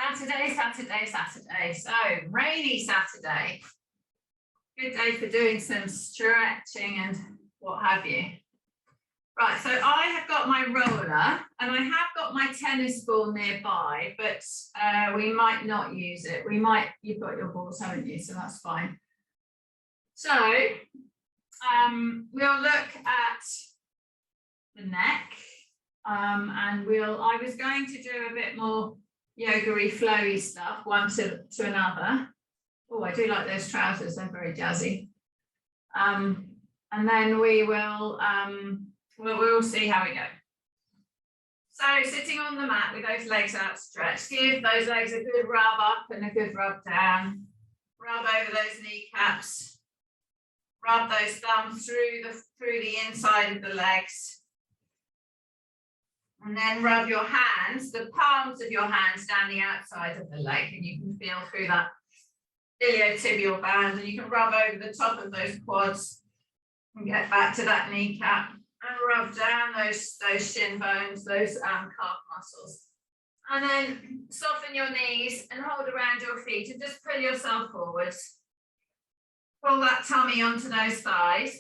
Saturday, Saturday, Saturday. So, rainy Saturday. Good day for doing some stretching and what have you. Right, so I have got my roller and I have got my tennis ball nearby, but we might not use it. You've got your balls, haven't you? So that's fine. So we'll look at the neck and I was going to do a bit more yoga-y, flowy stuff, one to another. Oh, I do like those trousers, they're very jazzy. And then we will we'll see how we go. So sitting on the mat with those legs outstretched, give those legs a good rub up and a good rub down. Rub over those kneecaps. Rub those thumbs through the inside of the legs. And then rub your hands, the palms of your hands down the outside of the leg, and you can feel through that iliotibial band, and you can rub over the top of those quads and get back to that kneecap and rub down those shin bones, those calf muscles. And then soften your knees and hold around your feet and just pull yourself forwards. Pull that tummy onto those thighs.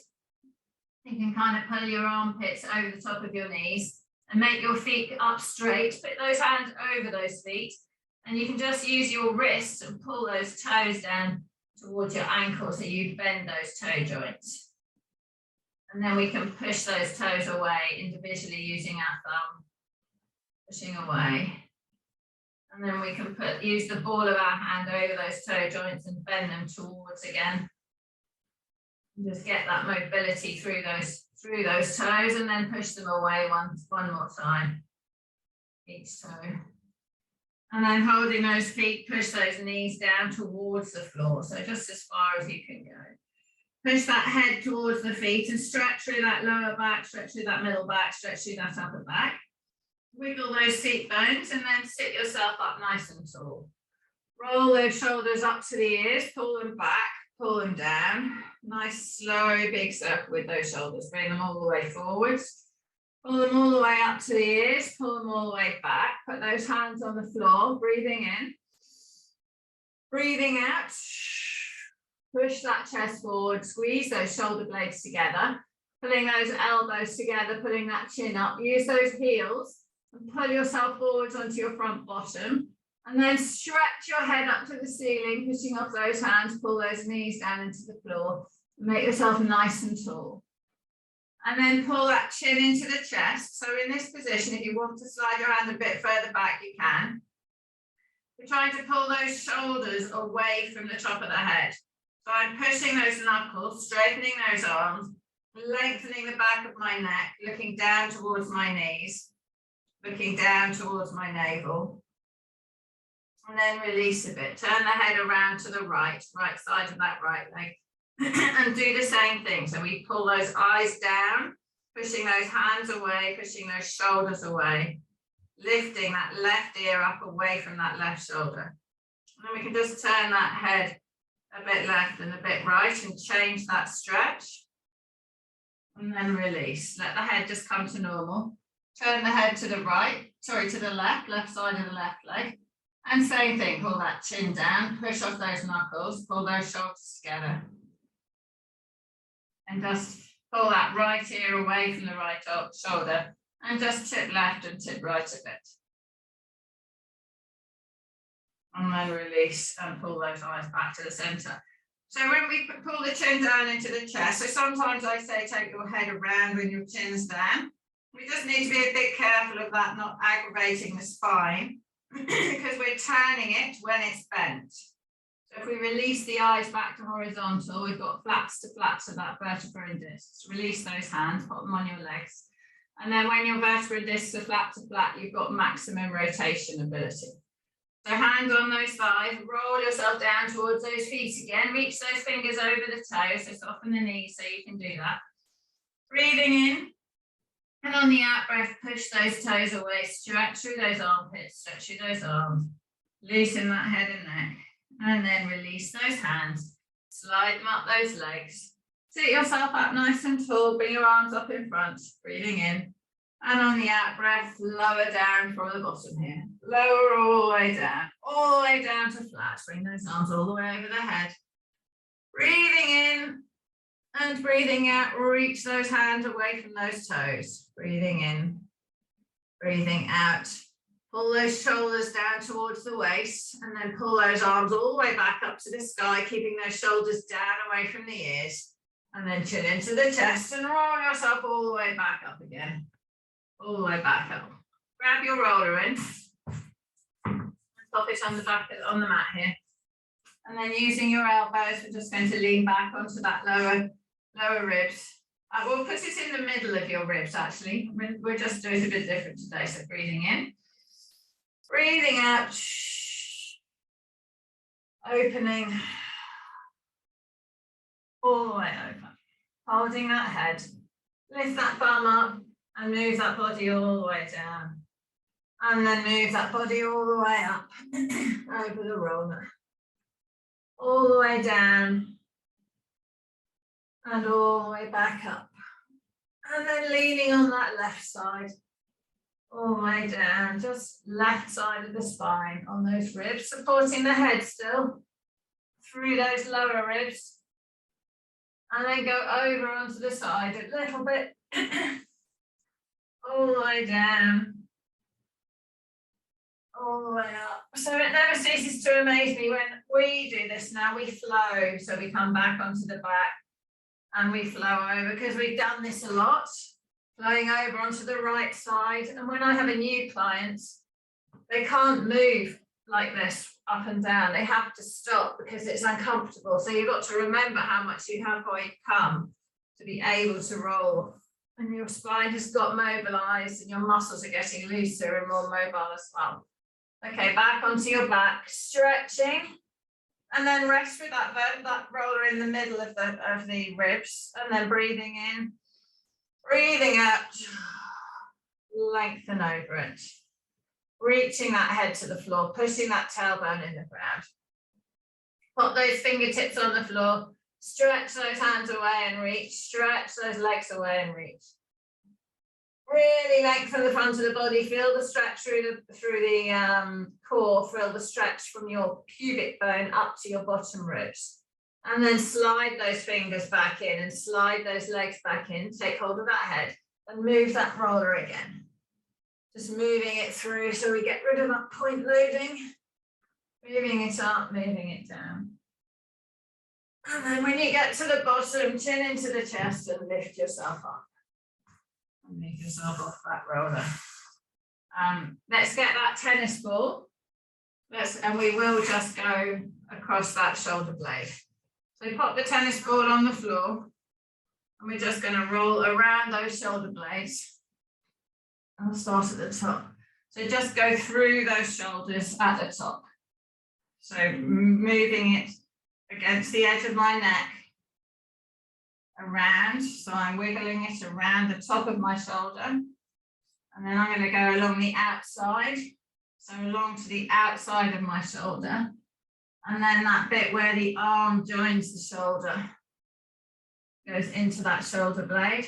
You can kind of pull your armpits over the top of your knees and make your feet up straight. Put those hands over those feet. And you can just use your wrists and pull those toes down towards your ankles so you bend those toe joints. And then we can push those toes away individually using our thumb, pushing away. And then we can use the ball of our hand over those toe joints and bend them towards again. And just get that mobility through those toes and then push them away one more time, each toe. And then holding those feet, push those knees down towards the floor. So just as far as you can go. Push that head towards the feet and stretch through that lower back, stretch through that middle back, stretch through that upper back. Wiggle those seat bones and then sit yourself up nice and tall. Roll those shoulders up to the ears, pull them back, pull them down. Nice, slow, big circle with those shoulders. Bring them all the way forwards. Pull them all the way up to the ears, pull them all the way back. Put those hands on the floor, breathing in. Breathing out. Push that chest forward, squeeze those shoulder blades together, pulling those elbows together, pulling that chin up. Use those heels and pull yourself forwards onto your front bottom. And then stretch your head up to the ceiling, pushing off those hands, pull those knees down into the floor. Make yourself nice and tall. And then pull that chin into the chest. So in this position, if you want to slide your hand a bit further back, you can. We're trying to pull those shoulders away from the top of the head. So I'm pushing those knuckles, straightening those arms, lengthening the back of my neck, looking down towards my knees, looking down towards my navel. And then release a bit. Turn the head around to the right side of that right leg. And do the same thing. So we pull those eyes down, pushing those hands away, pushing those shoulders away, lifting that left ear up away from that left shoulder. And then we can just turn that head a bit left and a bit right and change that stretch. And then release. Let the head just come to normal. Turn the head to the to the left side of the left leg. And same thing, pull that chin down, push off those knuckles, pull those shoulders together. And just pull that right ear away from the right shoulder and just tip left and tip right a bit. And then release and pull those eyes back to the center. So when we pull the chin down into the chest, so sometimes I say take your head around when your chin's down. We just need to be a bit careful of that not aggravating the spine because we're turning it when it's bent. So if we release the eyes back to horizontal, we've got flaps to flaps of that vertebra and discs. Release those hands, put them on your legs. And then when your vertebra and discs are flat to flat, you've got maximum rotation ability. So hands on those thighs, roll yourself down towards those feet again, reach those fingers over the toes, so soften the knees so you can do that. Breathing in, and on the out breath, push those toes away, stretch through those armpits, stretch through those arms, loosen that head and neck, and then release those hands, slide them up those legs. Sit yourself up nice and tall, bring your arms up in front, breathing in, and on the out breath, lower down from the bottom here. lower all the way down to flat. Bring those arms all the way over the head. Breathing in and breathing out, reach those hands away from those toes. Breathing in, breathing out. Pull those shoulders down towards the waist and then pull those arms all the way back up to the sky, keeping those shoulders down away from the ears. And then chin into the chest and roll yourself all the way back up again. All the way back up. Grab your roller in. Pop it on the back on the mat here. And then using your elbows, we're just going to lean back onto that lower ribs. We'll put it in the middle of your ribs actually. We're just doing it a bit different today. So breathing in. Breathing out, opening all the way over, holding that head, lift that bum up and move that body all the way down. And then move that body all the way up over the roller, all the way down and all the way back up. And then leaning on that left side. All the way down, just left side of the spine on those ribs, supporting the head still through those lower ribs. And then go over onto the side a little bit. All the way down. All the way up. So it never ceases to amaze me when we do this now, we flow. So we come back onto the back and we flow over because we've done this a lot. Flowing over onto the right side. And when I have a new client, they can't move like this up and down. They have to stop because it's uncomfortable. So you've got to remember how much you have come to be able to roll. And your spine has got mobilized and your muscles are getting looser and more mobile as well. Okay, back onto your back, stretching. And then rest with that roller in the middle of the ribs. And then breathing in. Breathing out, lengthen over it, reaching that head to the floor, pushing that tailbone in the ground. Put those fingertips on the floor, stretch those hands away and reach, stretch those legs away and reach. Really lengthen the front of the body, feel the stretch through the core, feel the stretch from your pubic bone up to your bottom ribs. And then slide those fingers back in and slide those legs back in. Take hold of that head and move that roller again. Just moving it through so we get rid of that point loading. Moving it up, moving it down. And then when you get to the bottom, chin into the chest and lift yourself up. And move yourself off that roller. Let's get that tennis ball. And we will just go across that shoulder blade. So pop the tennis ball on the floor and we're just going to roll around those shoulder blades. And we'll start at the top. So just go through those shoulders at the top. So moving it against the edge of my neck, around. So I'm wiggling it around the top of my shoulder. And then I'm going to go along the outside. So along to the outside of my shoulder. And then that bit where the arm joins the shoulder goes into that shoulder blade,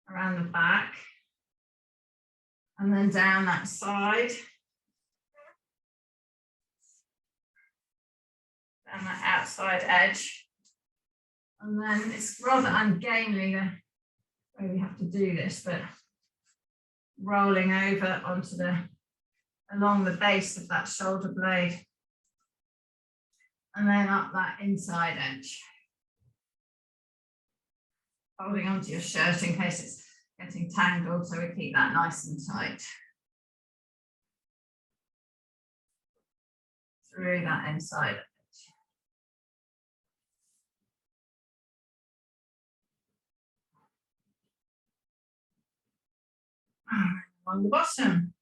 around the back, and then down that side, down that outside edge. And then it's rather ungainly the way we have to do this, but rolling over onto along the base of that shoulder blade. And then up that inside edge. Holding onto your shirt in case it's getting tangled, so we keep that nice and tight. Through that inside edge. On the bottom.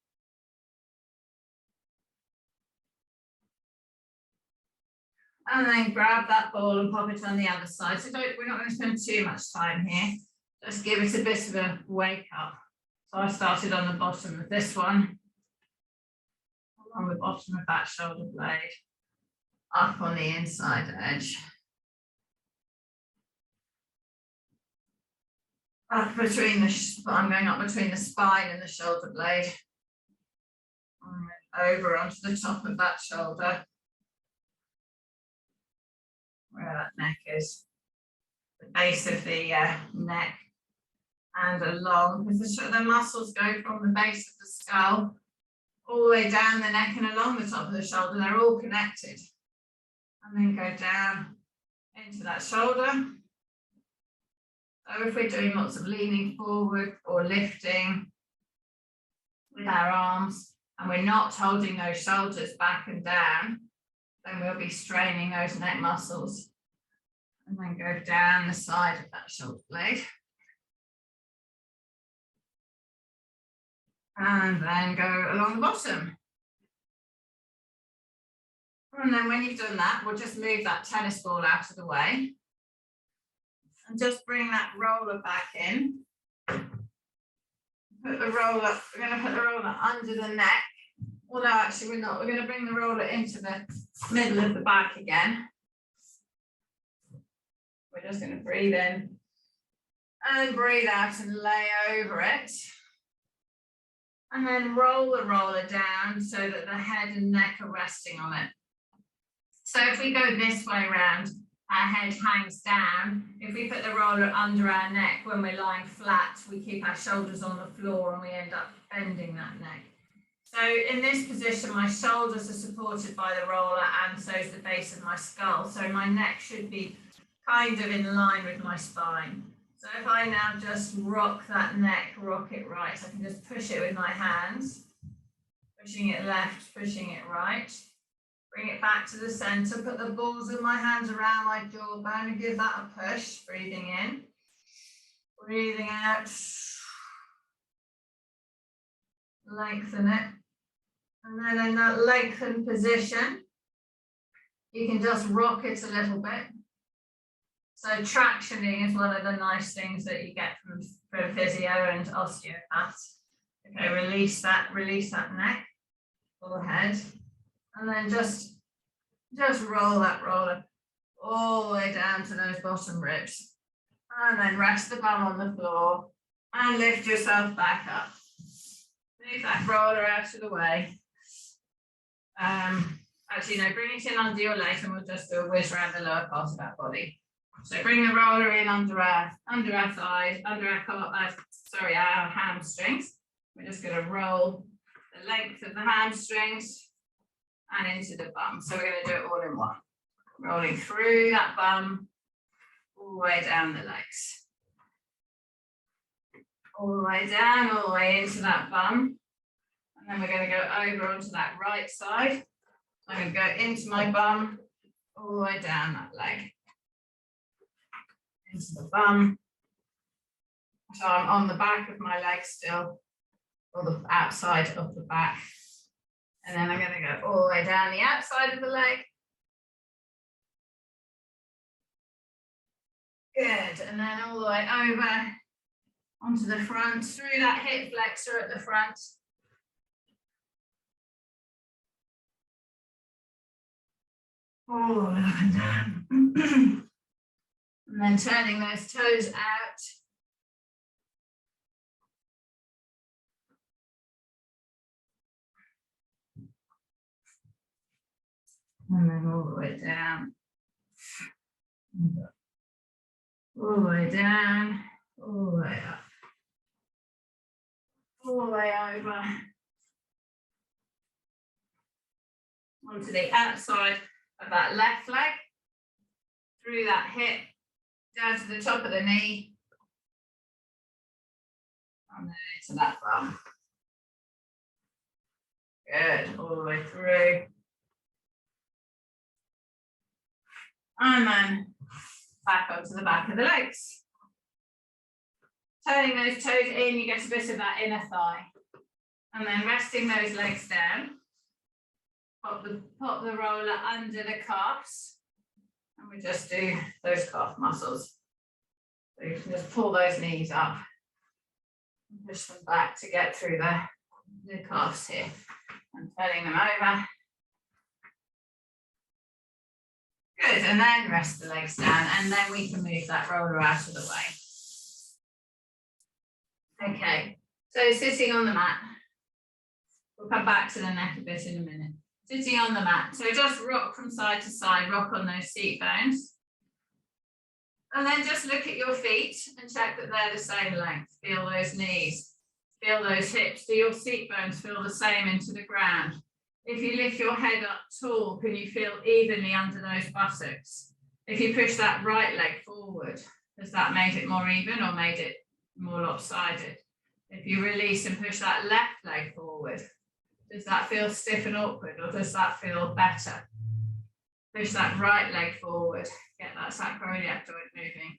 And then grab that ball and pop it on the other side. So we're not going to spend too much time here. Just give it a bit of a wake up. So I started on the bottom of this one, along the bottom of that shoulder blade, up on the inside edge. Up between I'm going up between the spine and the shoulder blade. Over onto the top of that shoulder, where that neck is, the base of the neck, and along, because the muscles go from the base of the skull all the way down the neck and along the top of the shoulder. They're all connected. And then go down into that shoulder. So if we're doing lots of leaning forward or lifting with our arms, and we're not holding those shoulders back and down, then we'll be straining those neck muscles. And then go down the side of that shoulder blade. And then go along the bottom. And then when you've done that, we'll just move that tennis ball out of the way. And just bring that roller back in. Put the roller, we're going to put the roller under the neck. Well, no, actually we're not. We're going to bring the roller into the middle of the back again. We're just going to breathe in and breathe out and lay over it. And then roll the roller down so that the head and neck are resting on it. So if we go this way around, our head hangs down. If we put the roller under our neck when we're lying flat, we keep our shoulders on the floor and we end up bending that neck. So in this position, my shoulders are supported by the roller and so is the base of my skull. So my neck should be kind of in line with my spine. So if I now just rock that neck, rock it right, I can just push it with my hands, pushing it left, pushing it right. Bring it back to the center, put the balls of my hands around my jawbone and give that a push, breathing in, breathing out, lengthen it. And then in that lengthened position, you can just rock it a little bit. So tractioning is one of the nice things that you get from physio and osteopaths. Okay, release that neck, forehead, and then just roll that roller all the way down to those bottom ribs. And then rest the bum on the floor and lift yourself back up. Move that roller out of the way. Actually, no, bring it in under your legs and we'll just do a whiz around the lower part of our body. So bring the roller in under our thighs, under our hamstrings. We're just going to roll the length of the hamstrings and into the bum. So we're going to do it all in one. Rolling through that bum, all the way down the legs. All the way down, all the way into that bum. And then we're going to go over onto that right side. I'm going to go into my bum, all the way down that leg. Into the bum. So I'm on the back of my leg still, or the outside of the back. And then I'm going to go all the way down the outside of the leg. Good, and then all the way over onto the front, through that hip flexor at the front. All the way up and down. And then turning those toes out. And then all the way down. All the way down, all the way up. All the way over. Onto the outside of that left leg. Through that hip. Down to the top of the knee. And then into that bum. Good, all the way through. And then back onto the back of the legs. Turning those toes in, you get a bit of that inner thigh. And then resting those legs down. Pop the roller under the calves. And we just do those calf muscles. So you can just pull those knees up and push them back to get through the calves here. And turning them over. Good, and then rest the legs down, and then we can move that roller out of the way. Okay, so sitting on the mat. We'll come back to the neck a bit in a minute. Sitting on the mat. So just rock from side to side, rock on those seat bones. And then just look at your feet and check that they're the same length. Feel those knees, feel those hips. Do your seat bones feel the same into the ground? If you lift your head up tall, can you feel evenly under those buttocks? If you push that right leg forward, has that made it more even or made it more lopsided? If you release and push that left leg forward, does that feel stiff and awkward or does that feel better? Push that right leg forward, get that sacroiliac joint moving.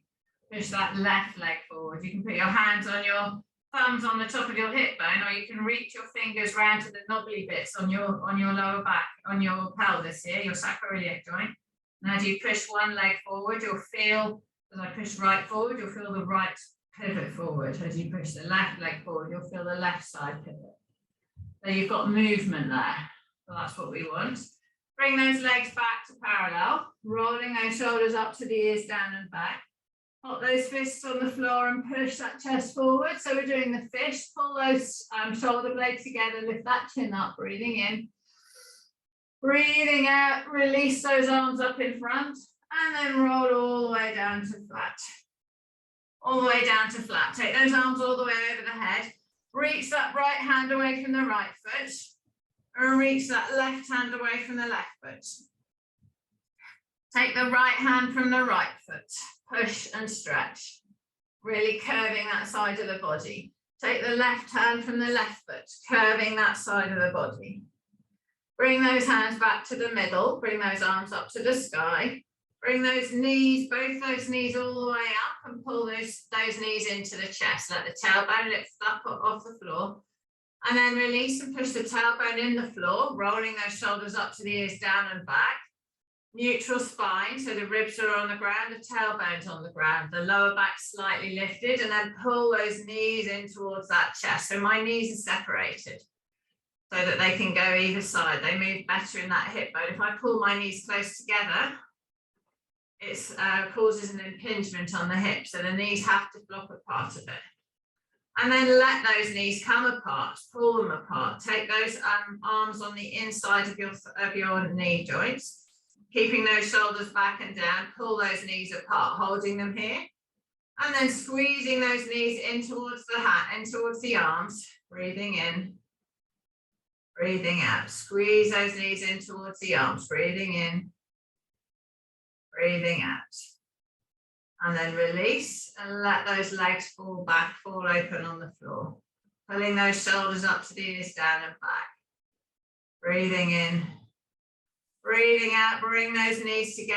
Push that left leg forward. You can put your hands on your thumbs on the top of your hip bone, or you can reach your fingers round to the knobbly bits on your lower back, on your pelvis here, your sacroiliac joint. And as you push one leg forward, you'll feel, as I push right forward, you'll feel the right pivot forward. As you push the left leg forward, you'll feel the left side pivot. So you've got movement there. So that's what we want. Bring those legs back to parallel, rolling those shoulders up to the ears, down and back. Put those fists on the floor and push that chest forward. So we're doing the fish. Pull those shoulder blades together, lift that chin up, breathing in. Breathing out, release those arms up in front and then roll all the way down to flat. All the way down to flat. Take those arms all the way over the head. Reach that right hand away from the right foot. And reach that left hand away from the left foot. Take the right hand from the right foot. Push and stretch. Really curving that side of the body. Take the left hand from the left foot, curving that side of the body. Bring those hands back to the middle. Bring those arms up to the sky. Bring those knees, both those knees all the way up and pull those knees into the chest. Let the tailbone lift up off the floor. And then release and push the tailbone in the floor, rolling those shoulders up to the ears, down and back. Neutral spine, so the ribs are on the ground, the tailbone's on the ground, the lower back slightly lifted, and then pull those knees in towards that chest. So my knees are separated so that they can go either side. They move better in that hip bone. If I pull my knees close together, it causes an impingement on the hip, so the knees have to flop apart a bit. And then let those knees come apart, pull them apart. Take those arms on the inside of your knee joints, keeping those shoulders back and down, pull those knees apart, holding them here. And then squeezing those knees in towards the hat, in towards the arms, breathing in, breathing out. Squeeze those knees in towards the arms, breathing in, breathing out. And then release and let those legs fall back, fall open on the floor. Pulling those shoulders up to the ears, down and back. Breathing in, breathing out, bring those knees together.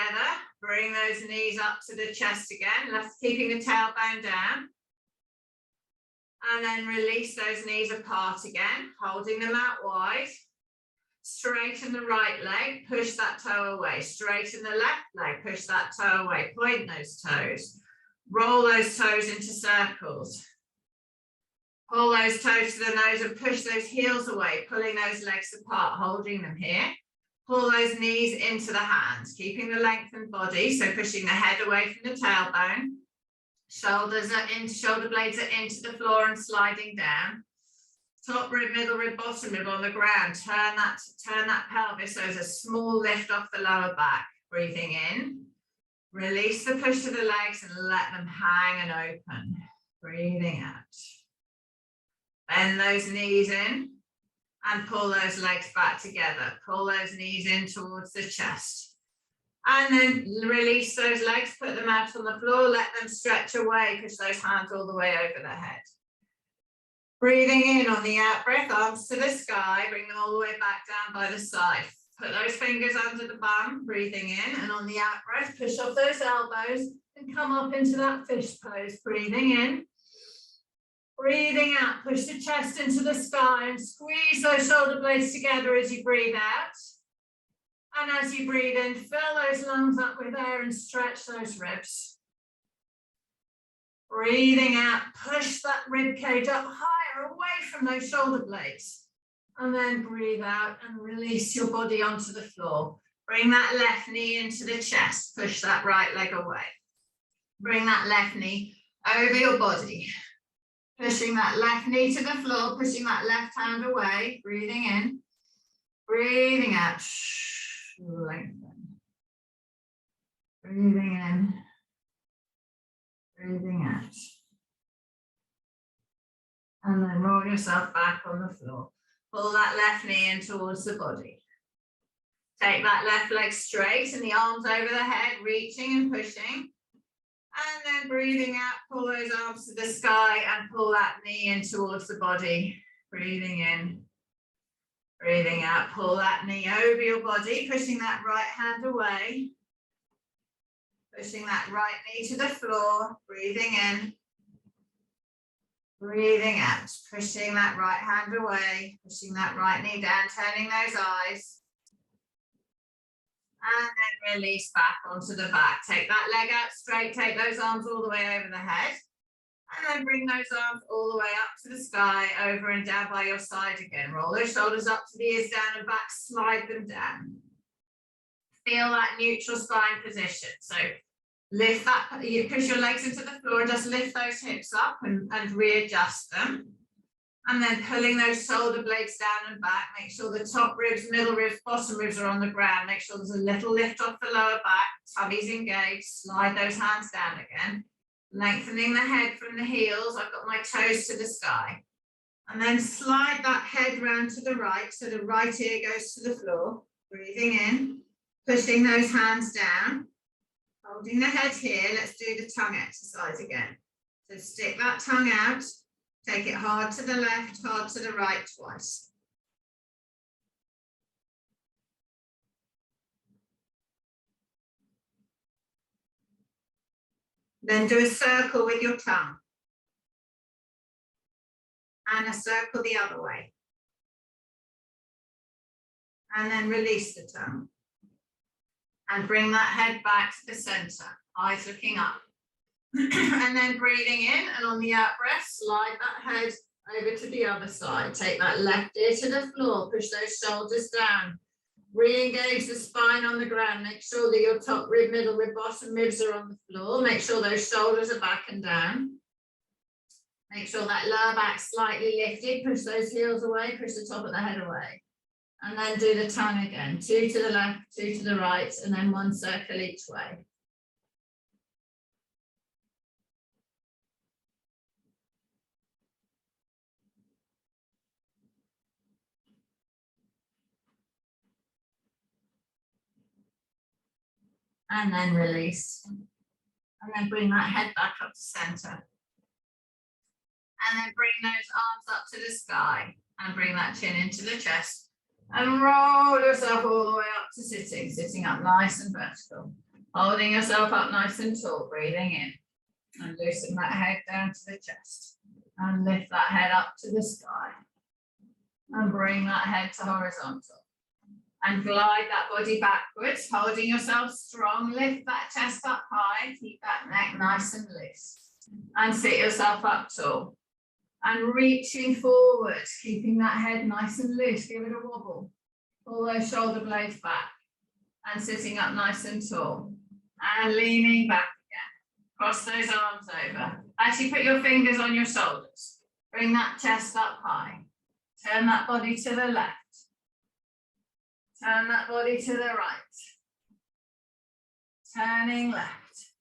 Bring those knees up to the chest again, keeping the tailbone down. And then release those knees apart again, holding them out wide. Straighten the right leg, push that toe away. Straighten the left leg, push that toe away. Point those toes. Roll those toes into circles. Pull those toes to the nose and push those heels away, pulling those legs apart, holding them here. Pull those knees into the hands, keeping the lengthened body, so pushing the head away from the tailbone. Shoulders are in, shoulder blades are into the floor and sliding down. Top rib, middle rib, bottom rib on the ground. Turn that pelvis so there's a small lift off the lower back. Breathing in. Release the push to the legs and let them hang and open. Breathing out. Bend those knees in and pull those legs back together. Pull those knees in towards the chest. And then release those legs, put them out on the floor, let them stretch away, push those hands all the way over the head. Breathing in on the out breath, arms to the sky, bring them all the way back down by the side. Put those fingers under the bum, breathing in, and on the out breath, push off those elbows and come up into that fish pose. Breathing in, breathing out, push the chest into the sky and squeeze those shoulder blades together as you breathe out. And as you breathe in, fill those lungs up with air and stretch those ribs. Breathing out, push that rib cage up higher away from those shoulder blades. And then breathe out and release your body onto the floor. Bring that left knee into the chest, push that right leg away. Bring that left knee over your body. Pushing that left knee to the floor, pushing that left hand away, breathing in, breathing out, lengthen. Breathing in, breathing out. And then roll yourself back on the floor. Pull that left knee in towards the body. Take that left leg straight and the arms over the head, reaching and pushing. And then breathing out, pull those arms to the sky and pull that knee in towards the body. Breathing in, breathing out, pull that knee over your body, pushing that right hand away. Pushing that right knee to the floor, breathing in, breathing out, pushing that right hand away, pushing that right knee down, turning those eyes. And then release back onto the back. Take that leg out straight, take those arms all the way over the head. And then bring those arms all the way up to the sky, over and down by your side again. Roll those shoulders up to the ears, down and back, slide them down. Feel that neutral spine position. So lift that, you push your legs into the floor and just lift those hips up and readjust them. And then pulling those shoulder blades down and back, make sure the top ribs, middle ribs, bottom ribs are on the ground. Make sure there's a little lift off the lower back, tummy's engaged, slide those hands down again. Lengthening the head from the heels, I've got my toes to the sky. And then slide that head round to the right, so the right ear goes to the floor. Breathing in, pushing those hands down. Holding the head here, let's do the tongue exercise again. So stick that tongue out. Take it hard to the left, hard to the right twice. Then do a circle with your tongue. And a circle the other way. And then release the tongue. And bring that head back to the center, eyes looking up. And then breathing in, and on the out breath, slide that head over to the other side. Take that left ear to the floor, push those shoulders down. Re-engage the spine on the ground. Make sure that your top rib, middle rib, bottom ribs are on the floor. Make sure those shoulders are back and down. Make sure that lower back slightly lifted. Push those heels away, push the top of the head away. And then do the tongue again. 2 to the left, 2 to the right, and then 1 circle each way. And then release. And then bring that head back up to center. And then bring those arms up to the sky. And bring that chin into the chest. And roll yourself all the way up to sitting. Sitting up nice and vertical. Holding yourself up nice and tall. Breathing in. And loosen that head down to the chest. And lift that head up to the sky. And bring that head to horizontal. And glide that body backwards, holding yourself strong. Lift that chest up high, keep that neck nice and loose. And sit yourself up tall. And reaching forward, keeping that head nice and loose. Give it a wobble. Pull those shoulder blades back. And sitting up nice and tall. And leaning back again. Cross those arms over. Actually put your fingers on your shoulders. Bring that chest up high. Turn that body to the left. Turn that body to the right. Turning left.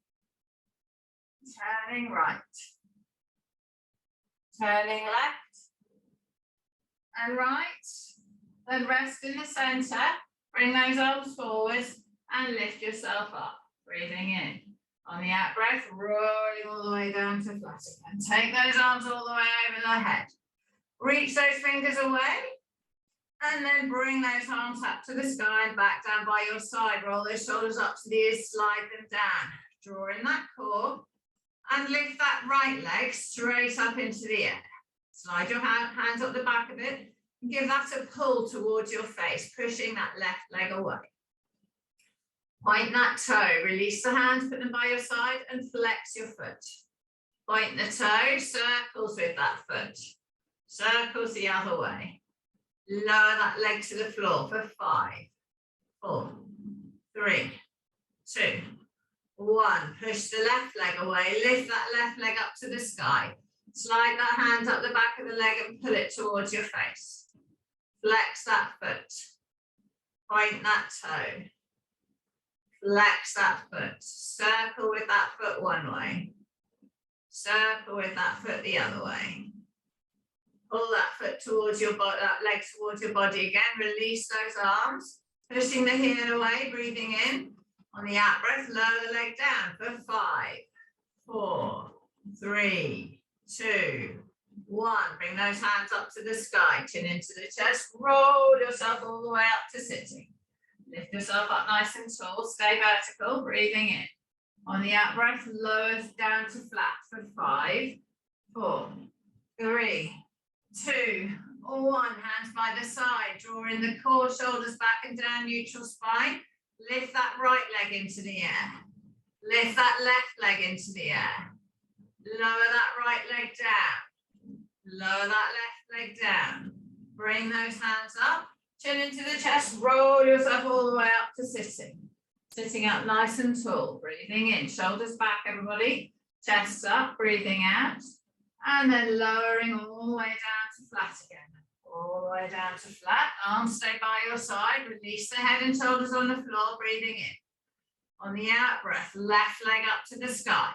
Turning right. Turning left and right. Then rest in the center. Bring those arms forward and lift yourself up. Breathing in. On the out breath, rolling all the way down to flat again. Take those arms all the way over the head. Reach those fingers away. And then bring those arms up to the sky and back down by your side. Roll those shoulders up to the ears, slide them down. Draw in that core and lift that right leg straight up into the air. Slide your hands up the back of it and give that a pull towards your face, pushing that left leg away. Point that toe, release the hands, put them by your side and flex your foot. Point the toe, circles with that foot. Circles the other way. Lower that leg to the floor for 5, 4, 3, 2, 1. Push the left leg away. Lift that left leg up to the sky. Slide that hand up the back of the leg and pull it towards your face. Flex that foot. Point that toe. Flex that foot. Circle with that foot one way. Circle with that foot the other way. Pull that foot towards your body, that leg towards your body again. Release those arms. Pushing the heel away, breathing in. On the out breath, lower the leg down for 5, 4, 3, 2, 1. Bring those hands up to the sky, chin into the chest. Roll yourself all the way up to sitting. Lift yourself up nice and tall. Stay vertical, breathing in. On the out breath, lower down to flat for 5, 4, 3, 2, 1. Hands by the side. Draw in the core, shoulders back and down, neutral spine. Lift that right leg into the air. Lift that left leg into the air. Lower that right leg down. Lower that left leg down. Bring those hands up. Chin into the chest. Roll yourself all the way up to sitting. Sitting up nice and tall. Breathing in. Shoulders back, everybody. Chest up. Breathing out. And then lowering all the way down to flat again. All the way down to flat. Arms stay by your side. Release the head and shoulders on the floor. Breathing in. On the out breath, left leg up to the sky.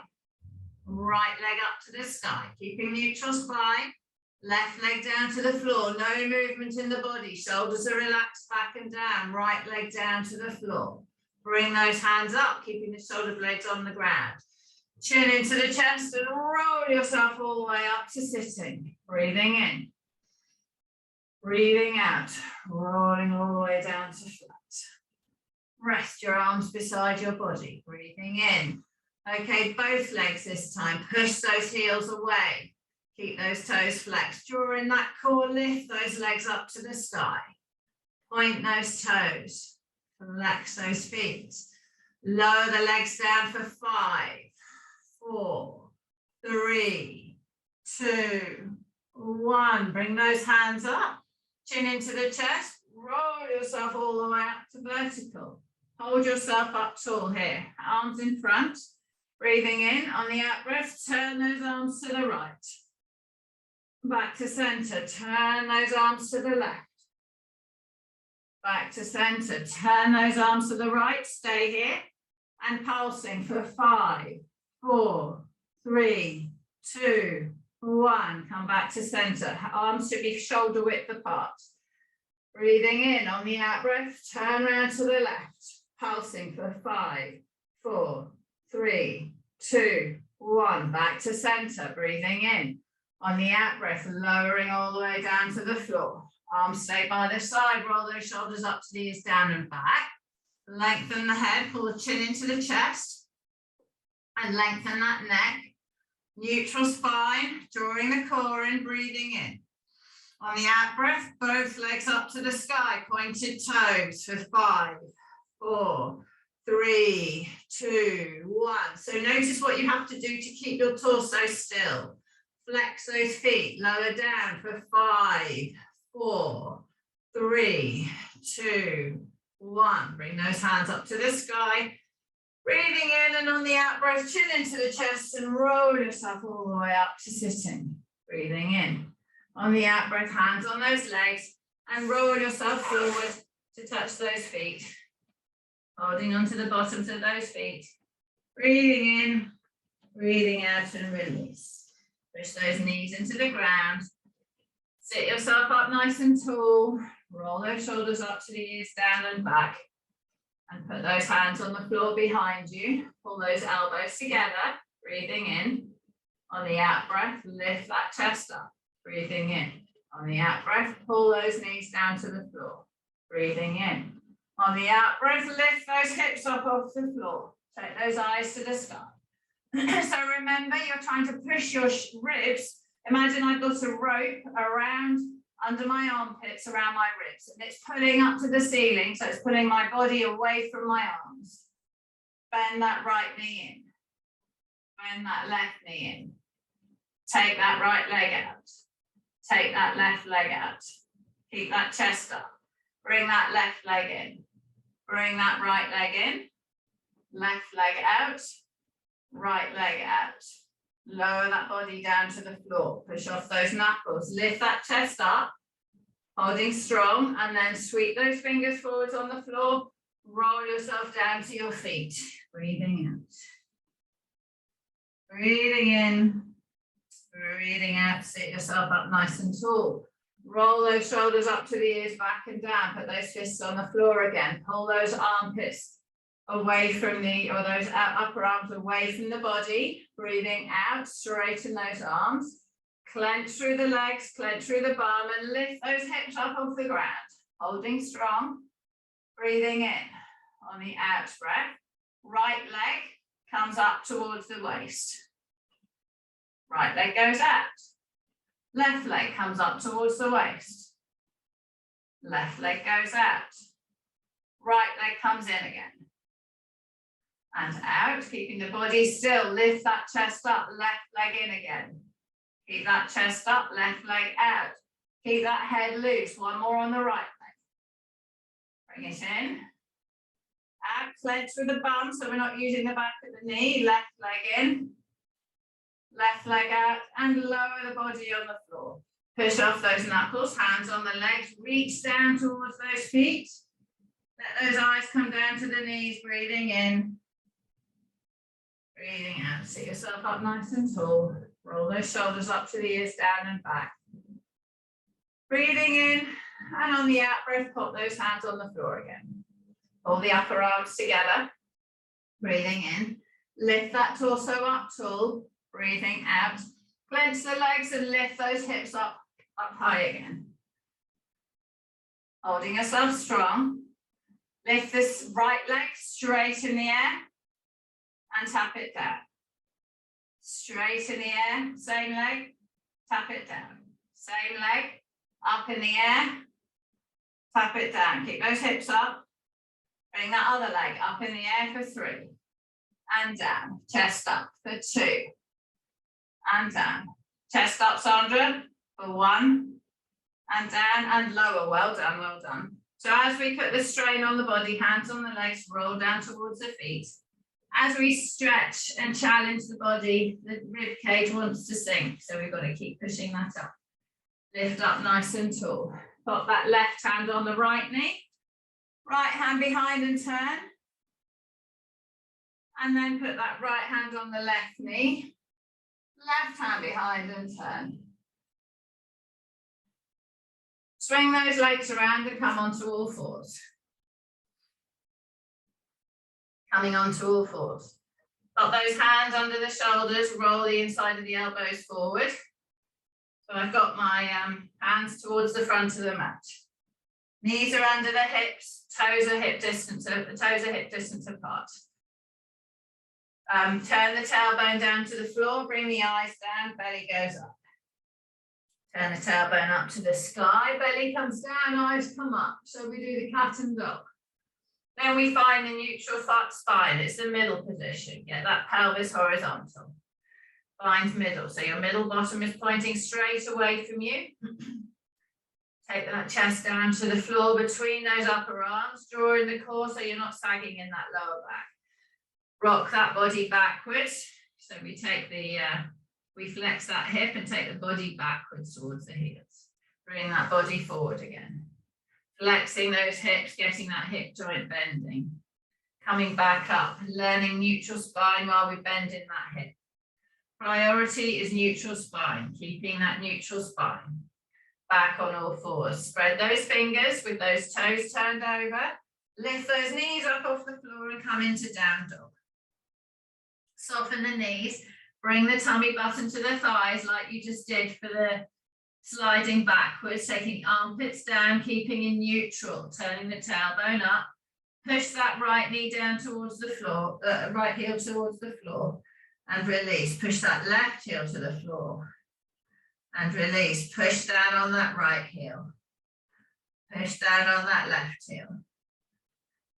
Right leg up to the sky. Keeping neutral spine. Left leg down to the floor. No movement in the body. Shoulders are relaxed back and down. Right leg down to the floor. Bring those hands up, keeping the shoulder blades on the ground. Chin into the chest and roll yourself all the way up to sitting. Breathing in. Breathing out, rolling all the way down to flat. Rest your arms beside your body, breathing in. Okay, both legs this time. Push those heels away. Keep those toes flexed. Draw in that core, lift those legs up to the sky. Point those toes. Flex those feet. Lower the legs down for 5, 4, 3, 2, 1. Bring those hands up. Chin into the chest, roll yourself all the way up to vertical. Hold yourself up tall here, arms in front. Breathing in, on the out breath, turn those arms to the right. Back to center, turn those arms to the left. Back to center, turn those arms to the right, stay here. And pulsing for 5, 4, 3, 2, 1. Come back to center. Arms should be shoulder width apart. Breathing in on the out breath. Turn around to the left. Pulsing for 5, 4, 3, 2, 1. Back to center. Breathing in. On the out breath, lowering all the way down to the floor. Arms stay by the side. Roll those shoulders up to the ears, down and back. Lengthen the head. Pull the chin into the chest. And lengthen that neck. Neutral spine, drawing the core in, breathing in. On the out breath, both legs up to the sky, pointed toes for 5, 4, 3, 2, 1. So notice what you have to do to keep your torso still. Flex those feet, lower down for 5, 4, 3, 2, 1. Bring those hands up to the sky. Breathing in and on the out breath, chin into the chest and roll yourself all the way up to sitting. Breathing in. On the out breath, hands on those legs and roll yourself forward to touch those feet. Holding onto the bottoms of those feet. Breathing in, breathing out and release. Push those knees into the ground. Sit yourself up nice and tall. Roll those shoulders up to the ears, down and back. And put those hands on the floor behind you. Pull those elbows together. Breathing in. On the out breath, lift that chest up. Breathing in. On the out breath, pull those knees down to the floor. Breathing in. On the out breath, lift those hips up off the floor. Take those eyes to the sky. So remember, you're trying to push your ribs. Imagine I've got a rope around under my armpits, around my ribs, and it's pulling up to the ceiling, so it's pulling my body away from my arms. Bend that right knee in. Bend that left knee in. Take that right leg out. Take that left leg out. Keep that chest up. Bring that left leg in. Bring that right leg in. Left leg out. Right leg out. Lower that body down to the floor. Push off those knuckles. Lift that chest up, holding strong, and then sweep those fingers forwards on the floor. Roll yourself down to your feet. Breathing out. Breathing in. Breathing out. Sit yourself up nice and tall. Roll those shoulders up to the ears, back and down. Put those fists on the floor again. Pull those armpits away from or those upper arms away from the body. Breathing out, straighten those arms. Clench through the legs, clench through the bum, and lift those hips up off the ground. Holding strong. Breathing in. On the out breath, right leg comes up towards the waist. Right leg goes out. Left leg comes up towards the waist. Left leg goes out. Right leg comes in again. And out, keeping the body still. Lift that chest up, left leg in again. Keep that chest up, left leg out. Keep that head loose. One more on the right leg. Bring it in. Out, clench through the bum, so we're not using the back of the knee. Left leg in. Left leg out, and lower the body on the floor. Push off those knuckles, hands on the legs, reach down towards those feet. Let those eyes come down to the knees, breathing in. Breathing out, sit yourself up nice and tall. Roll those shoulders up to the ears, down and back. Breathing in, and on the out breath, pop those hands on the floor again. Pull the upper arms together. Breathing in, lift that torso up tall. Breathing out, clench the legs and lift those hips up high again. Holding yourself strong. Lift this right leg straight in the air and tap it down. Straight in the air, same leg, tap it down. Same leg, up in the air, tap it down. Keep those hips up. Bring that other leg up in the air for 3. And down, chest up for 2. And down. Chest up, Sandra, for 1. And down and lower. Well done, well done. So as we put the strain on the body, hands on the legs, roll down towards the feet. As we stretch and challenge the body, the rib cage wants to sink. So we've got to keep pushing that up. Lift up nice and tall. Pop that left hand on the right knee. Right hand behind and turn. And then put that right hand on the left knee. Left hand behind and turn. Swing those legs around and come onto all fours. Coming onto all fours. Got those hands under the shoulders, roll the inside of the elbows forward. So I've got my hands towards the front of the mat. Knees are under the hips, toes are hip distance apart. Turn the tailbone down to the floor, bring the eyes down, belly goes up. Turn the tailbone up to the sky, belly comes down, eyes come up. So we do the cat and dog. Then we find the neutral spine, it's the middle position. Get that pelvis horizontal. Find middle, so your middle bottom is pointing straight away from you. Take that chest down to the floor between those upper arms, draw in the core so you're not sagging in that lower back. Rock that body backwards. So we take we flex that hip and take the body backwards towards the heels. Bring that body forward again. Flexing those hips, getting that hip joint bending. Coming back up, learning neutral spine while we bend in that hip. Priority is neutral spine, keeping that neutral spine. Back on all fours. Spread those fingers with those toes turned over. Lift those knees up off the floor and come into down dog. Soften the knees, bring the tummy button to the thighs like you just did for the sliding backwards, taking armpits down, keeping in neutral, turning the tailbone up. Push that right knee down towards the floor, right heel towards the floor and release. Push that left heel to the floor and release. Push down on that right heel. Push down on that left heel.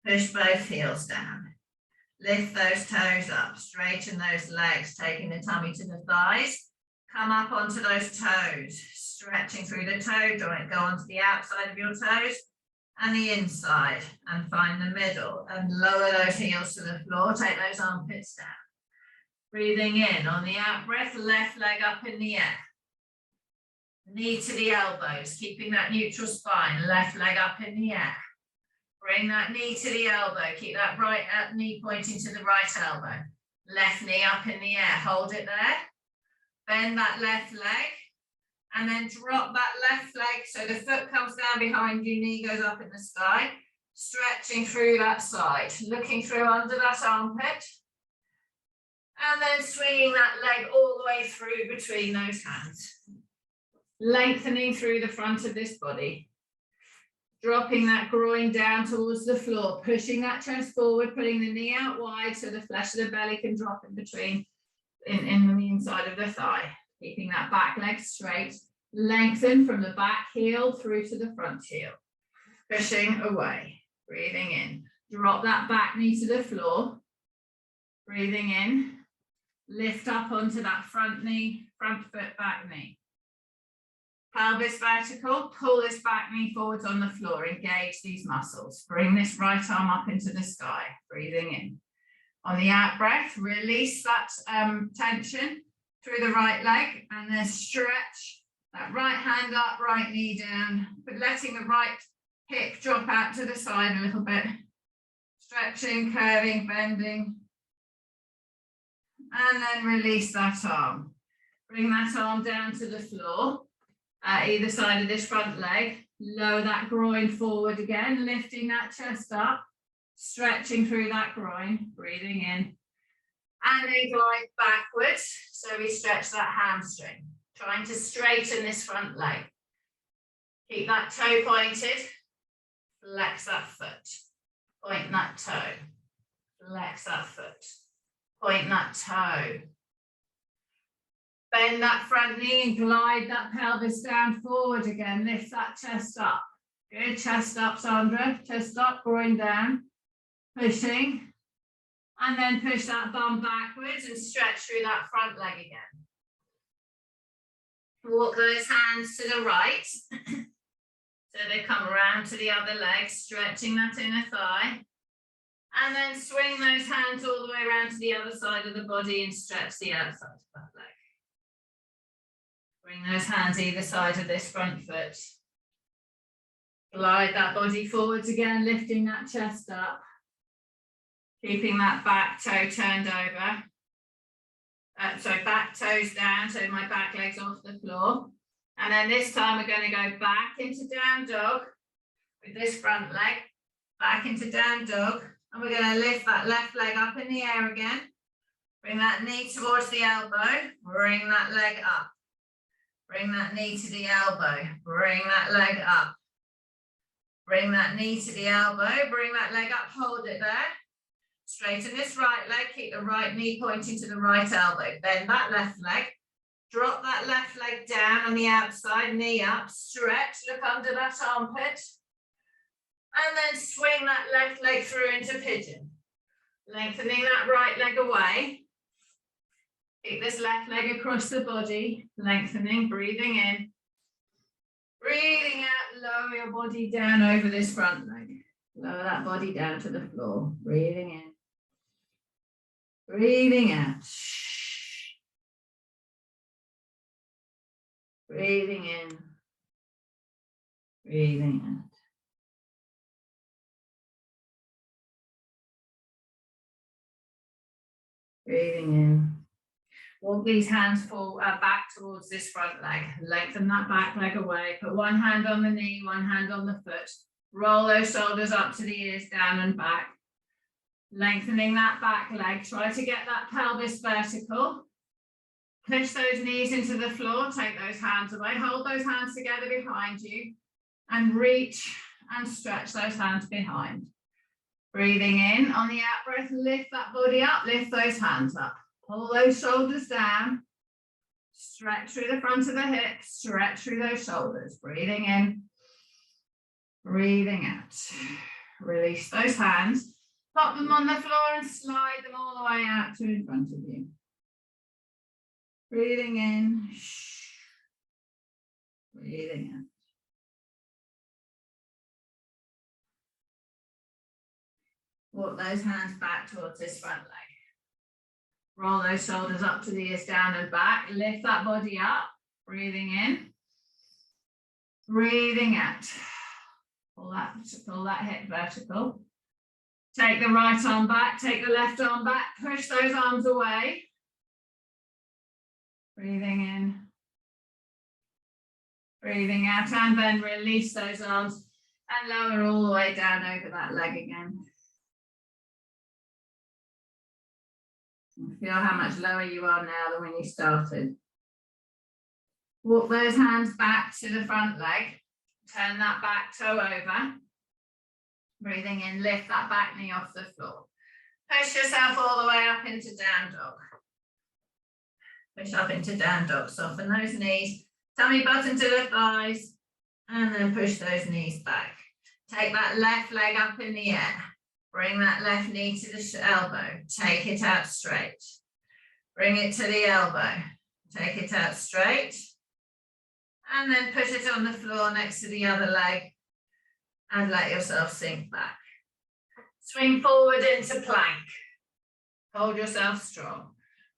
Push both heels down. Lift those toes up, straighten those legs, taking the tummy to the thighs. Come up onto those toes, stretching through the toe joint. Go onto the outside of your toes and the inside and find the middle and lower those heels to the floor. Take those armpits down. Breathing in. On the out breath, left leg up in the air. Knee to the elbows, keeping that neutral spine. Left leg up in the air. Bring that knee to the elbow. Keep that right knee pointing to the right elbow. Left knee up in the air. Hold it there. Bend that left leg. And then drop that left leg so the foot comes down behind you, knee goes up in the sky. Stretching through that side. Looking through under that armpit. And then swinging that leg all the way through between those hands. Lengthening through the front of this body. Dropping that groin down towards the floor, pushing that chest forward, putting the knee out wide so the flesh of the belly can drop in between, in the inside of the thigh. Keeping that back leg straight, lengthen from the back heel through to the front heel. Pushing away, breathing in. Drop that back knee to the floor. Breathing in, lift up onto that front knee, front foot, back knee. Pelvis vertical, pull this back knee forwards on the floor, engage these muscles. Bring this right arm up into the sky, breathing in. On the out breath, release that tension through the right leg and then stretch that right hand up, right knee down, but letting the right hip drop out to the side a little bit. Stretching, curving, bending. And then release that arm. Bring that arm down to the floor. Either side of this front leg, lower that groin forward again, lifting that chest up, stretching through that groin, breathing in, and then glide backwards, so we stretch that hamstring, trying to straighten this front leg. Keep that toe pointed, flex that foot, point that toe, flex that foot, point that toe. Bend that front knee and glide that pelvis down forward again. Lift that chest up. Good, chest up, Sandra. Chest up, groin down. Pushing. And then push that bum backwards and stretch through that front leg again. Walk those hands to the right. So they come around to the other leg, stretching that inner thigh. And then swing those hands all the way around to the other side of the body and stretch the outside of that leg. Bring those hands either side of this front foot. Glide that body forwards again, lifting that chest up. Keeping that back toe turned over. So back toes down, so my back leg's off the floor. And then this time we're going to go back into down dog with this front leg. Back into down dog. And we're going to lift that left leg up in the air again. Bring that knee towards the elbow. Bring that leg up. Bring that knee to the elbow, bring that leg up. Bring that knee to the elbow, bring that leg up, hold it there. Straighten this right leg, keep the right knee pointing to the right elbow. Bend that left leg, drop that left leg down on the outside, knee up, stretch, look under that armpit. And then swing that left leg through into pigeon. Lengthening that right leg away. Keep this left leg across the body, lengthening, breathing in. Breathing out, lower your body down over this front leg. Lower that body down to the floor, breathing in. Breathing out. Breathing in. Breathing out. Breathing in. Walk these hands back towards this front leg. Lengthen that back leg away. Put one hand on the knee, one hand on the foot. Roll those shoulders up to the ears, down and back. Lengthening that back leg. Try to get that pelvis vertical. Push those knees into the floor. Take those hands away. Hold those hands together behind you. And reach and stretch those hands behind. Breathing in. On the out breath, lift that body up. Lift those hands up. Pull those shoulders down, stretch through the front of the hips, stretch through those shoulders, breathing in, breathing out. Release those hands, pop them on the floor and slide them all the way out to in front of you. Breathing in, breathing out. Walk those hands back towards this front leg. Roll those shoulders up to the ears, down and back. Lift that body up. Breathing in. Breathing out. Pull that hip vertical. Take the right arm back. Take the left arm back. Push those arms away. Breathing in. Breathing out, and then release those arms and lower all the way down over that leg again. Feel how much lower you are now than when you started. Walk those hands back to the front leg. Turn that back toe over. Breathing in, lift that back knee off the floor. Push yourself all the way up into down dog. Push up into down dog. Soften those knees. Tummy button to the thighs, and then push those knees back. Take that left leg up in the air. Bring that left knee to the elbow. Take it out straight. Bring it to the elbow. Take it out straight. And then put it on the floor next to the other leg and let yourself sink back. Swing forward into plank. Hold yourself strong.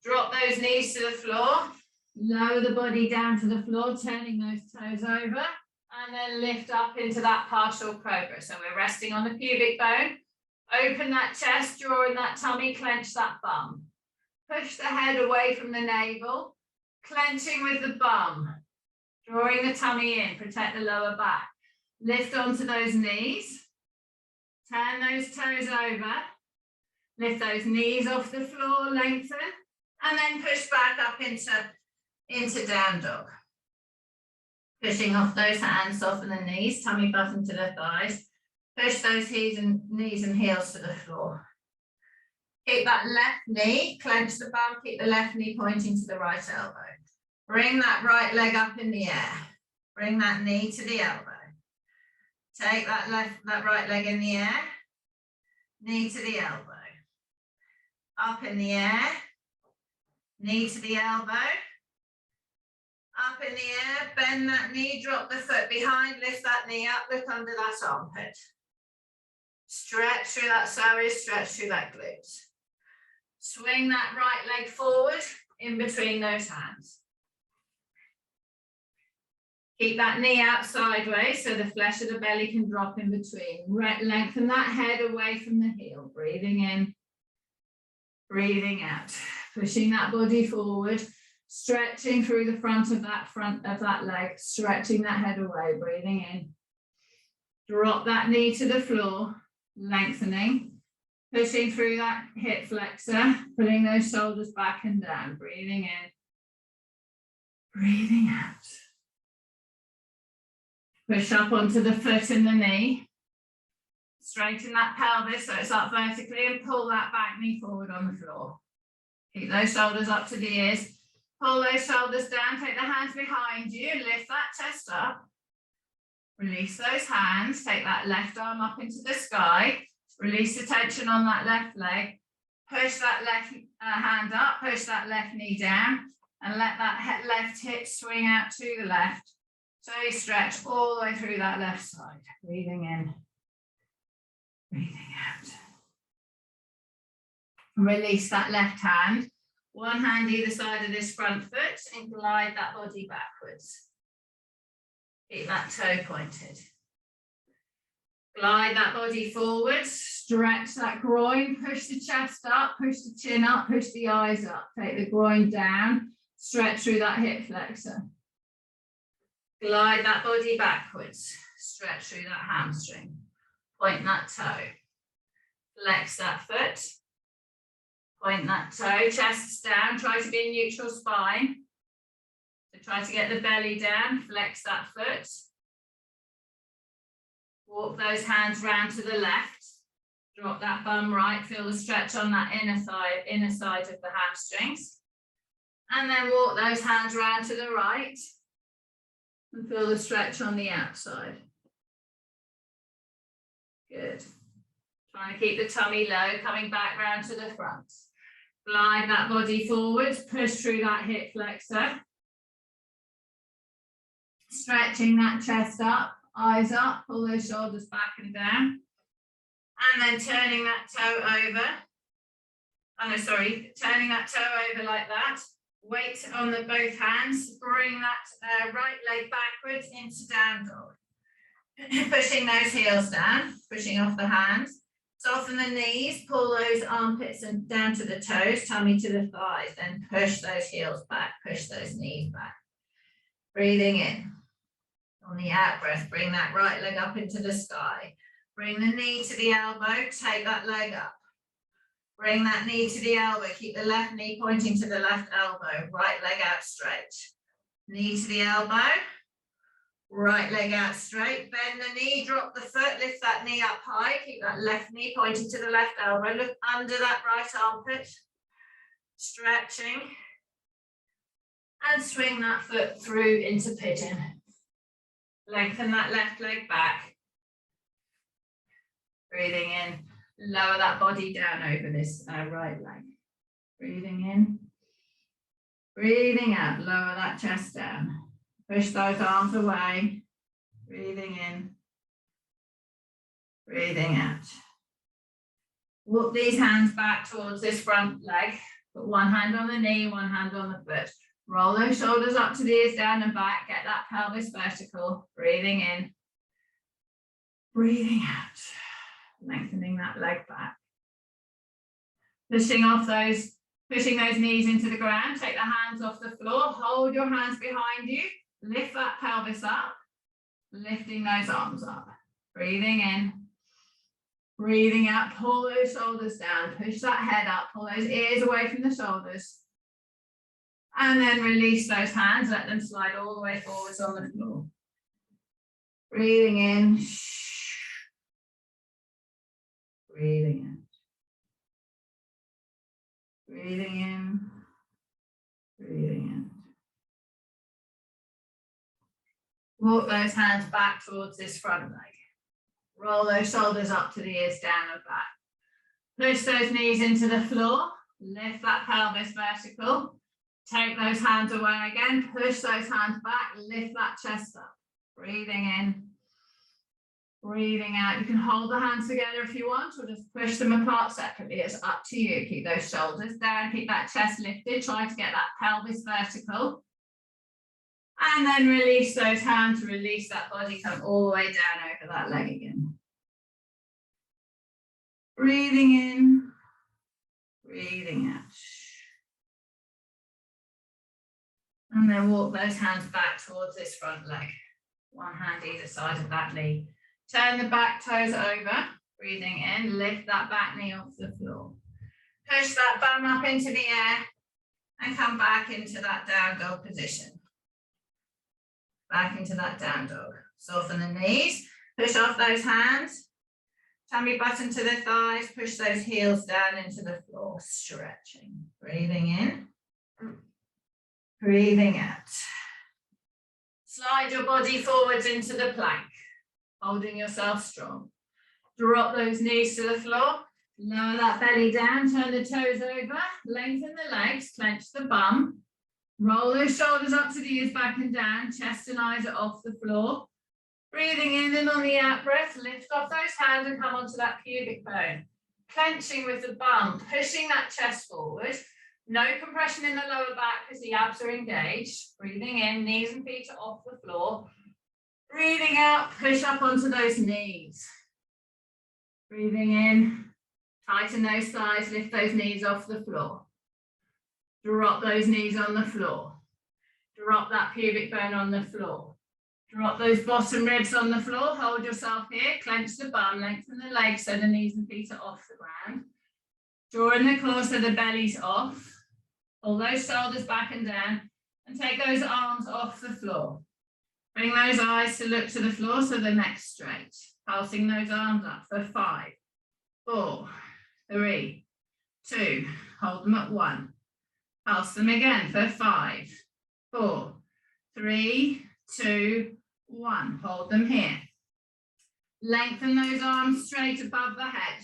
Drop those knees to the floor. Lower the body down to the floor, turning those toes over, and then lift up into that partial cobra. So we're resting on the pubic bone. Open that chest, draw in that tummy, clench that bum. Push the head away from the navel, clenching with the bum. Drawing the tummy in, protect the lower back. Lift onto those knees. Turn those toes over. Lift those knees off the floor, lengthen, and then push back up into down dog. Pushing off those hands, soften the knees, tummy button to the thighs. Push those knees and heels to the floor. Keep that left knee, clench the bum, keep the left knee pointing to the right elbow. Bring that right leg up in the air. Bring that knee to the elbow. Take that right leg in the air, knee to the elbow. Up in the air, knee to the elbow. Up in the air, bend that knee, drop the foot behind, lift that knee up, look under that armpit. Stretch through that psoas, stretch through that glute. Swing that right leg forward in between those hands. Keep that knee out sideways so the flesh of the belly can drop in between. Lengthen that head away from the heel. Breathing in, breathing out. Pushing that body forward, stretching through the front of that leg, stretching that head away. Breathing in. Drop that knee to the floor, lengthening. Pushing through that hip flexor, pulling those shoulders back and down. Breathing in, breathing out. Push up onto the foot and the knee. Straighten that pelvis so it's up vertically and pull that back knee forward on the floor. Keep those shoulders up to the ears. Pull those shoulders down, take the hands behind you, lift that chest up. Release those hands, take that left arm up into the sky. Release the tension on that left leg. Push that left hand up, push that left knee down, and let that left hip swing out to the left. So you stretch all the way through that left side. Breathing in, breathing out. Release that left hand. One hand either side of this front foot and glide that body backwards. Keep that toe pointed. Glide that body forward, stretch that groin, push the chest up, push the chin up, push the eyes up. Take the groin down, stretch through that hip flexor. Glide that body backwards, stretch through that hamstring. Point that toe. Flex that foot. Point that toe, chest down, try to be in neutral spine. So try to get the belly down, flex that foot. Walk those hands round to the left. Drop that bum right, feel the stretch on that inner side of the hamstrings. And then walk those hands round to the right and feel the stretch on the outside. Good. Trying to keep the tummy low, coming back round to the front. Glide that body forward, push through that hip flexor. Stretching that chest up, eyes up, pull those shoulders back and down. And then turning that toe over. Oh no, sorry, turning that toe over like that. Weight on the both hands. Bring that right leg backwards into down dog. Pushing those heels down, pushing off the hands. Soften the knees, pull those armpits and down to the toes, tummy to the thighs, then push those heels back, push those knees back. Breathing in. On the out breath, bring that right leg up into the sky. Bring the knee to the elbow, take that leg up. Bring that knee to the elbow, keep the left knee pointing to the left elbow, right leg out straight. Knee to the elbow, right leg out straight, bend the knee, drop the foot, lift that knee up high, keep that left knee pointing to the left elbow, look under that right armpit, stretching, and swing that foot through into pigeon. Lengthen that left leg back. Breathing in, lower that body down over this right leg. Breathing in, breathing out, lower that chest down. Push those arms away, breathing in, breathing out. Walk these hands back towards this front leg. Put one hand on the knee, one hand on the foot. Roll those shoulders up to the ears, down and back. Get that pelvis vertical. Breathing in, breathing out. Lengthening that leg back. Pushing those knees into the ground. Take the hands off the floor. Hold your hands behind you. Lift that pelvis up. Lifting those arms up. Breathing in. Breathing out. Pull those shoulders down. Push that head up. Pull those ears away from the shoulders. And then release those hands. Let them slide all the way forwards on the floor. Breathing in. Breathing out. Breathing in. Breathing out. Walk those hands back towards this front leg. Roll those shoulders up to the ears, down and back. Push those knees into the floor. Lift that pelvis vertical. Take those hands away again. Push those hands back. Lift that chest up. Breathing in. Breathing out. You can hold the hands together if you want, or just push them apart separately. It's up to you. Keep those shoulders down. Keep that chest lifted. Try to get that pelvis vertical. And then release those hands, release that body, come all the way down over that leg again. Breathing in, breathing out. And then walk those hands back towards this front leg. One hand either side of that knee. Turn the back toes over, breathing in, lift that back knee off the floor. Push that bum up into the air and come back into that down dog position. Back into that down dog. Soften the knees, push off those hands, tummy button to the thighs, push those heels down into the floor, stretching. Breathing in, breathing out. Slide your body forwards into the plank, holding yourself strong. Drop those knees to the floor, lower that belly down, turn the toes over, lengthen the legs, clench the bum. Roll those shoulders up to the ears, back and down, chest and eyes are off the floor. Breathing in and on the out breath, lift off those hands and come onto that pubic bone. Clenching with the bum, pushing that chest forward. No compression in the lower back because the abs are engaged. Breathing in, knees and feet are off the floor. Breathing out, push up onto those knees. Breathing in, tighten those thighs, lift those knees off the floor. Drop those knees on the floor. Drop that pubic bone on the floor. Drop those bottom ribs on the floor. Hold yourself here. Clench the bum. Lengthen the legs so the knees and feet are off the ground. Draw in the core so the belly's off. Pull those shoulders back and down. And take those arms off the floor. Bring those eyes to look to the floor so the neck's straight. Pulsing those arms up for 5, 4, 3, 2. Hold them at 1. Pulse them again for 5, 4, 3, 2, 1. Hold them here. Lengthen those arms straight above the head.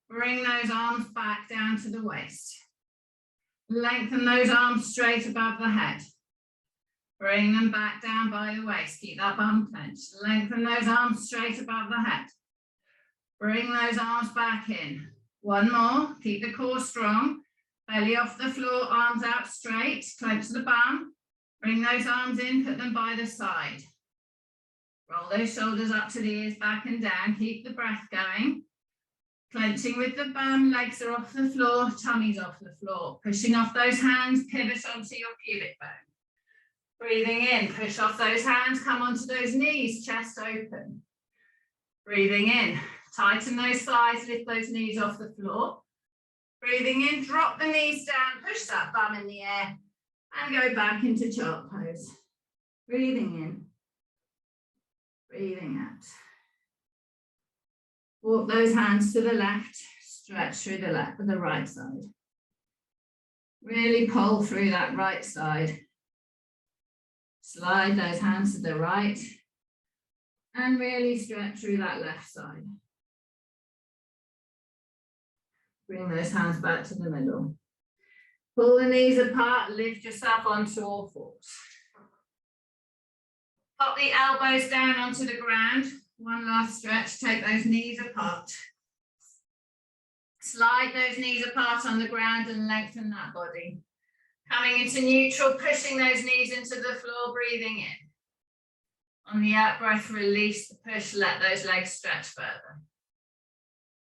Bring those arms back down to the waist. Lengthen those arms straight above the head. Bring them back down by the waist. Keep that bum clenched. Lengthen those arms straight above the head. Bring those arms back in. One more, keep the core strong. Belly off the floor, arms out straight, clench the bum. Bring those arms in, put them by the side. Roll those shoulders up to the ears, back and down. Keep the breath going. Clenching with the bum, legs are off the floor, tummy's off the floor. Pushing off those hands, pivot onto your pubic bone. Breathing in, push off those hands, come onto those knees, chest open. Breathing in, tighten those thighs, lift those knees off the floor. Breathing in, drop the knees down, push that bum in the air and go back into chart pose. Breathing in, breathing out. Walk those hands to the left, stretch through the right side. Really pull through that right side. Slide those hands to the right and really stretch through that left side. Bring those hands back to the middle. Pull the knees apart, lift yourself onto all fours. Pop the elbows down onto the ground. One last stretch, take those knees apart. Slide those knees apart on the ground and lengthen that body. Coming into neutral, pushing those knees into the floor, breathing in. On the out breath, release the push, let those legs stretch further.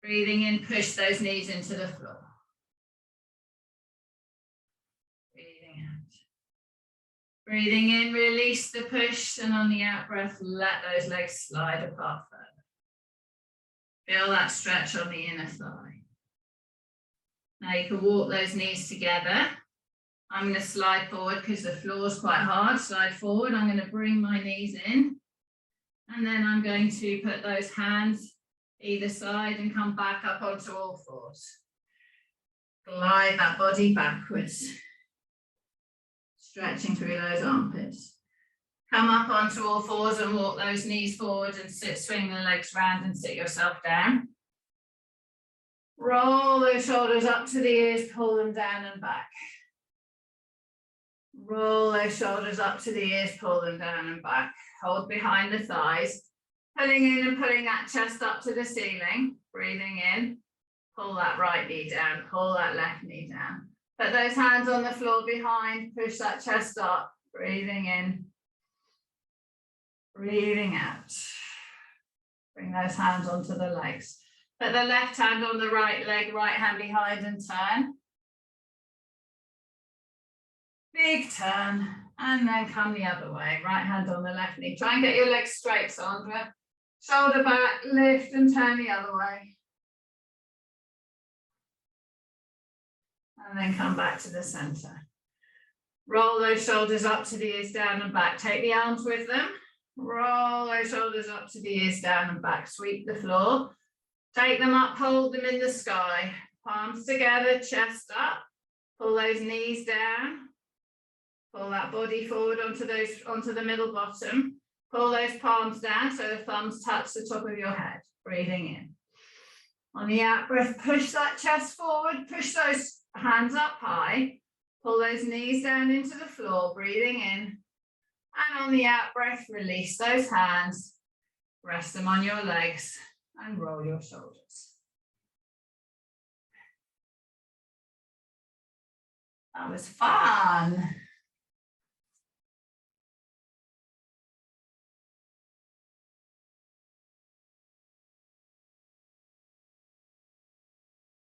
Breathing in, push those knees into the floor. Breathing out. Breathing in, release the push, and on the out breath, let those legs slide apart further. Feel that stretch on the inner thigh. Now you can walk those knees together. I'm going to slide forward because the floor is quite hard. Slide forward. I'm going to bring my knees in. And then I'm going to put those hands either side and come back up onto all fours. Glide that body backwards. Stretching through those armpits. Come up onto all fours and walk those knees forward and swing the legs round and sit yourself down. Roll those shoulders up to the ears, pull them down and back. Roll those shoulders up to the ears, pull them down and back. Hold behind the thighs. Pulling in and pulling that chest up to the ceiling. Breathing in. Pull that right knee down. Pull that left knee down. Put those hands on the floor behind. Push that chest up. Breathing in. Breathing out. Bring those hands onto the legs. Put the left hand on the right leg, right hand behind and turn. Big turn. And then come the other way. Right hand on the left knee. Try and get your legs straight, Sandra. Shoulder back, lift and turn the other way. And then come back to the center. Roll those shoulders up to the ears, down and back. Take the arms with them. Roll those shoulders up to the ears, down and back. Sweep the floor. Take them up, hold them in the sky. Palms together, chest up. Pull those knees down. Pull that body forward onto the middle bottom. Pull those palms down so the thumbs touch the top of your head. Breathing in. On the out breath, push that chest forward. Push those hands up high. Pull those knees down into the floor. Breathing in. And on the out breath, release those hands. Rest them on your legs and roll your shoulders. That was fun.